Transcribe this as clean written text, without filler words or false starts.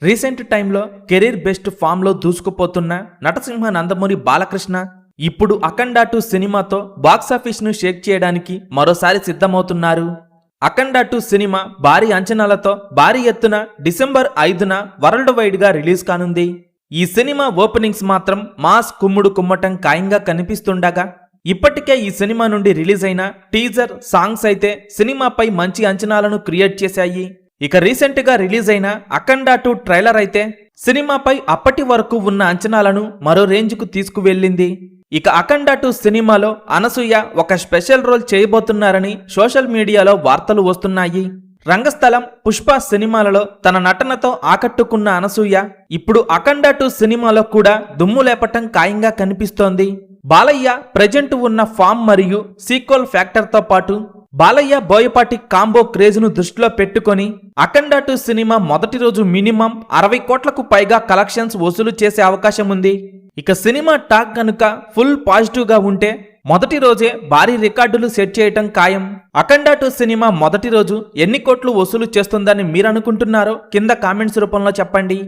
Recent టైంలో career best form లో దూసుకుపోతున్న నటసింహ నందమూరి బాలకృష్ణ ఇప్పుడు అఖండ 2 సినిమాతో బాక్సాఫీస్ ను షేక్ చేయడానికి మరోసారి సిద్ధమవుతున్నారు. అఖండ 2 సినిమా భారీ అంచనాలతో భారీ ఎత్తున డిసెంబర్ 5న వరల్డ్ వైడ్ గా రిలీజ్ కానుంది. ఈ సినిమా ఓపెనింగ్స్ మాత్రం మాస్ కుమ్ముడు కుమ్మటం ఖాయంగా కనిపిస్తుండగా ఇప్పటికే ఈ సినిమా నుండి రిలీజ్ అయిన టీజర్ సాంగ్స్ అయితే సినిమాపై మంచి అంచనాలను క్రియేట్ చేశాయి. ఇక రీసెంట్ గా రిలీజ్ అయిన అఖండ 2 ట్రైలర్ అయితే సినిమాపై అప్పటి వరకు ఉన్న అంచనాలను మరో రేంజ్ కు తీసుకువెళ్ళింది. ఇక అఖండ 2 సినిమాలో అనసూయ ఒక స్పెషల్ రోల్ చేయబోతున్నారని సోషల్ మీడియాలో వార్తలు వస్తున్నాయి. రంగస్థలం, పుష్ప సినిమాలలో తన నటనతో ఆకట్టుకున్న అనసూయ ఇప్పుడు అఖండ 2 సినిమాలో కూడా దుమ్ము లేపటం ఖాయంగా కనిపిస్తోంది. బాలయ్య ప్రెజెంట్ ఉన్న ఫామ్ మరియు సీక్వెల్ ఫ్యాక్టర్ తో పాటు బాలయ్య బోయపాటి కాంబో క్రేజ్ ను దృష్టిలో పెట్టుకొని అఖండ 2 సినిమా మొదటి రోజు మినిమం 60 కోట్లకు పైగా కలెక్షన్స్ వసూలు చేసే అవకాశం ఉంది. ఇక సినిమా టాక్ కనుక ఫుల్ పాజిటివ్ గా ఉంటే మొదటి రోజే భారీ రికార్డులు సెట్ చేయటం ఖాయం. అఖండ 2 సినిమా మొదటి రోజు ఎన్ని కోట్లు వసూలు చేస్తుందని మీరు అనుకుంటున్నారో కింద కామెంట్స్ రూపంలో చెప్పండి.